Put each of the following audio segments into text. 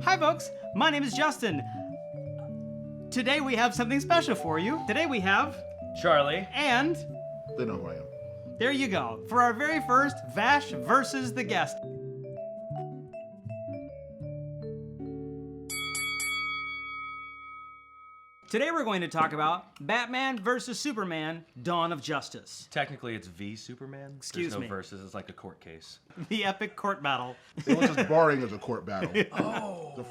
Hi folks, my name is Justin. Today we have something special for you. Today we have Charlie. and They know who I am. there you go. For our very first Vash versus the guest. Today we're going to talk about Batman versus Superman, Dawn of Justice. Technically, it's V Superman. Excuse There's no me. verses. It's like a court case. The epic court battle. It was as boring as a court battle. The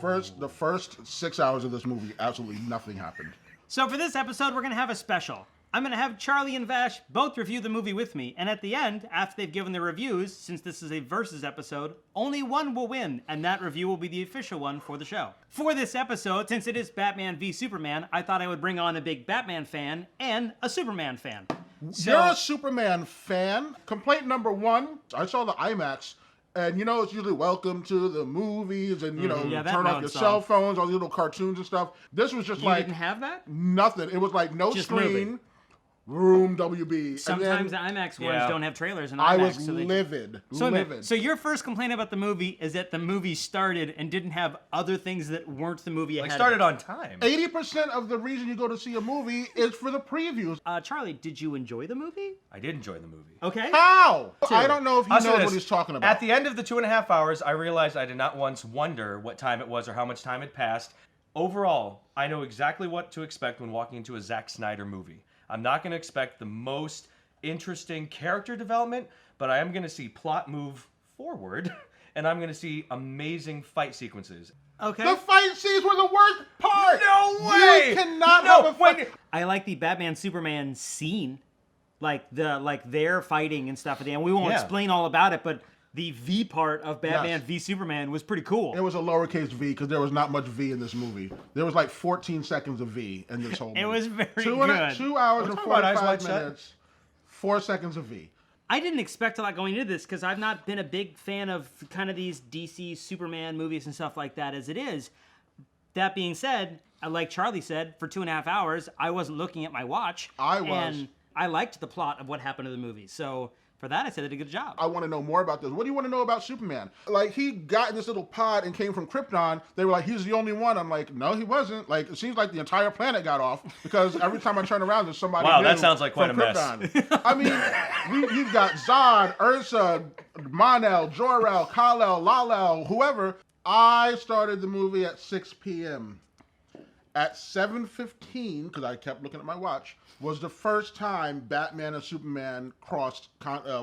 first 6 hours of this movie, absolutely nothing happened. So for this episode, we're going to have a special. I'm going to have Charlie and Vash both review the movie with me, and at the end, after they've given their reviews, since this is a versus episode, only one will win, and that review will be the official one for the show. For this episode, since it is Batman v Superman, I thought I would bring on a big Batman fan and a Superman fan. You're a Superman fan. Complaint number one, I saw the IMAX, and you know it's usually welcome to the movies, and you know, Yeah, that turn off known your song. cell phones, all these little cartoons and stuff. This was just You like didn't have that? nothing. It was like no Just screen, movie. room, WB. Sometimes the and then IMAX ones Yeah. don't have trailers in IMAX. I was so they... livid. So, wait a minute. livid. So your first complaint about the movie is that the movie started and didn't have other things that weren't the movie ahead Like of started it. on time. 80% of the reason you go to see a movie is for the previews. Charlie, did you enjoy the movie? I did enjoy the movie. Okay. How? I don't know if he I'll say knows this. what he's talking about. At the end of the 2.5 hours, I realized I did not once wonder what time it was or how much time had passed. Overall, I know exactly what to expect when walking into a Zack Snyder movie. I'm not going to expect the most interesting character development, but I am going to see plot move forward, and I'm going to see amazing fight sequences. Okay. The fight scenes were the worst part. No way! You cannot No, have a fight. wait. I like the Batman Superman scene, like their fighting and stuff at the end. We won't Yeah. explain all about it, but the V part of Batman Yes. v Superman was pretty cool. It was a lowercase V because there was not much V in this movie. There was like 14 seconds of V in this whole movie. It was very Two good. 2 hours We're and talking about Eyes 45 Wide Shut. minutes, 4 seconds of V. I didn't expect a lot going into this because I've not been a big fan of kind of these DC Superman movies and stuff like that as it is. That being said, like Charlie said, for 2.5 hours, I wasn't looking at my watch. I was. And I liked the plot of what happened to the movie. So for that, I said they did a good job. I want to know more about this. What do you want to know about Superman? Like, he got in this little pod and came from Krypton. They were like, he's the only one. I'm like, no, he wasn't. Like, it seems like the entire planet got off because every time I turn around, there's somebody Wow, new that sounds like quite from a mess. Krypton. I mean, you've got Zod, Ursa, Mon-El, Jor-El, Kal-El, Lal-El, whoever. I started the movie at 6 p.m. At 7:15, because I kept looking at my watch, was the first time Batman and Superman crossed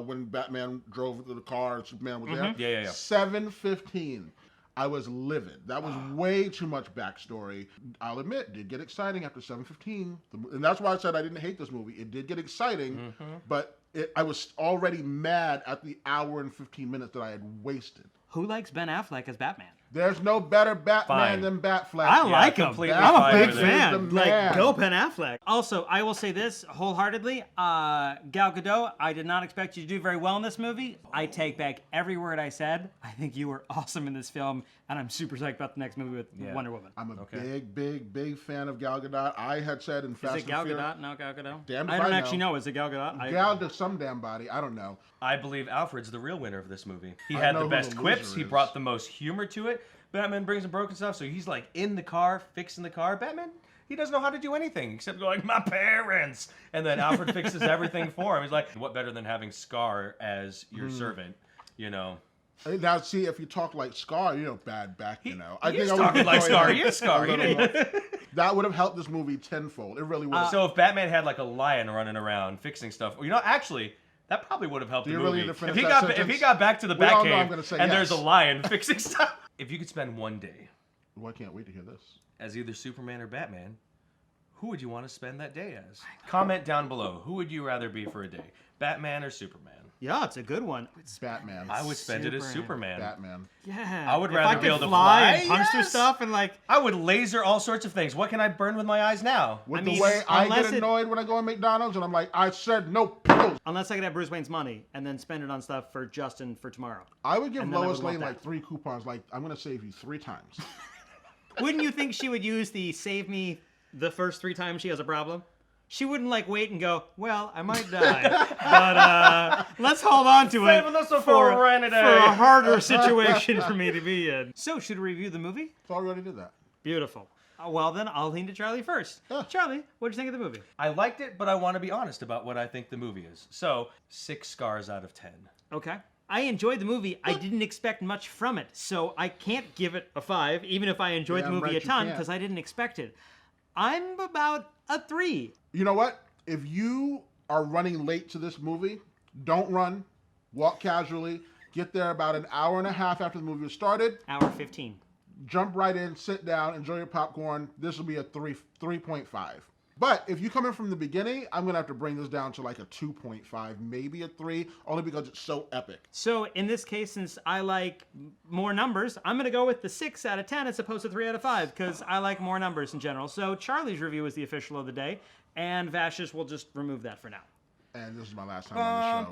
when Batman drove to the car and Superman was there. Yeah. 7:15. I was livid. That was way too much backstory. I'll admit, it did get exciting after 7:15. And that's why I said I didn't hate this movie. It did get exciting, but I was already mad at the hour and 15 minutes that I had wasted. Who likes Ben Affleck as Batman? There's no better Batman Fine. than Batfleck. I like him. completely I'm a fine big with it. fan. He's the Like, man. go Ben Affleck. Also, I will say this wholeheartedly. Gal Gadot, I did not expect you to do very well in this movie. I take back every word I said. I think you were awesome in this film, and I'm super psyched about the next movie with Wonder Woman. I'm a big fan of Gal Gadot. I had said in Fast Is it Gal and Furious. Gadot? No, Gal Gadot? Damn I if don't I actually know. know. Is it Gal Gadot? Gal does some damn body. I don't know. I believe Alfred's the real winner of this movie. He I had know the who best the quips. loser He is. brought the most humor to it. Batman brings some broken stuff, so he's like in the car, fixing the car. Batman, he doesn't know how to do anything except go like, my parents. And then Alfred fixes everything for him. He's like, what better than having Scar as your servant, you know? Now, see, if you talk like Scar, you know, bad back, you know. I He's I would talking like enjoy Scar. that He is Scar. a He little didn't- more. That would have helped this movie tenfold. It really would have. So if Batman had like a lion running around fixing stuff, you know, actually, that probably would have helped Do the you really movie. need to finish If he that got sentence? back to the We all know I'm Batcave gonna say and there's a yes. lion fixing stuff. If you could spend one day Well, I can't wait to hear this. as either Superman or Batman, who would you want to spend that day as? Comment down below. Who would you rather be for a day? Batman or Superman? Yeah, it's a good one. Batman. I would spend it as Superman. Batman. Yeah. I would If rather I be could able to fly fly, and punch through yes. stuff and like... I would laser all sorts of things. What can I burn with my eyes now? With I the mean, way I unless get it- annoyed when I go to McDonald's and I'm like, I said no pickles. Unless I could have Bruce Wayne's money and then spend it on stuff for Justin for tomorrow. I would give And then I Lois would want Lane that. like 3 coupons. Like, I'm going to save you 3 times. Wouldn't you think she would use the save me the first 3 times she has a problem? She wouldn't like wait and go, well, I might die, but let's hold on to it Saving this one for a rainy day. for a harder situation for me to be in. So, should we review the movie? So I already did that. Beautiful. Well, then I'll lean to Charlie first. Yeah. Charlie, what'd you think of the movie? I liked it, but I want to be honest about what I think the movie is. So, 6 scars out of 10. Okay. I enjoyed the movie. I didn't expect much from it, so I can't give it a 5, even if I enjoyed the Damn movie right a you ton, can't. because I didn't expect it. I'm about a 3. You know what? If you are running late to this movie, don't run. Walk casually. Get there about an hour and a half after the movie was started. Hour 15. Jump right in, sit down, enjoy your popcorn. This will be a 3.5. But if you come in from the beginning, I'm going to have to bring this down to like a 2.5, maybe a 3, only because it's so epic. So in this case, since I like more numbers, I'm going to go with the 6 out of 10 as opposed to 3 out of 5, because I like more numbers in general. So Charlie's review is the official of the day, and Vash's will just remove that for now. And this is my last time on the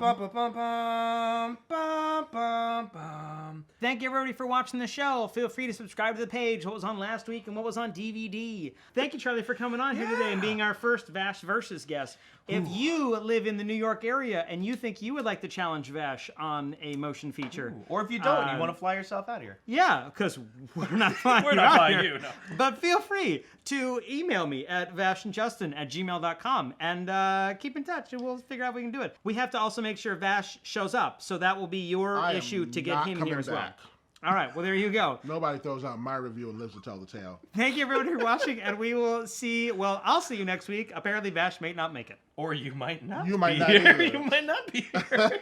show. Thank you, everybody, for watching the show. Feel free to subscribe to the page, what was on last week and what was on DVD. Thank you, Charlie, for coming on here today and being our first Vash Versus guest. If you live in the New York area and you think you would like to challenge Vash on a motion feature. Or if you don't, you want to fly yourself out of here. Yeah, because we're not flying We're you not out flying here. you, no. But feel free to email me at vashandjustin@gmail.com and keep in touch and we'll figure out if we can do it. We have to also make sure Vash shows up, so that will be your I issue am to get not him coming here as well. back. All right, well, there you go. Nobody throws out my review and lives to tell the tale. Thank you, everybody, for watching, and we will see, well, I'll see you next week. Apparently, Vash may not make it. Or you might not You might be not here. either. You might not be here.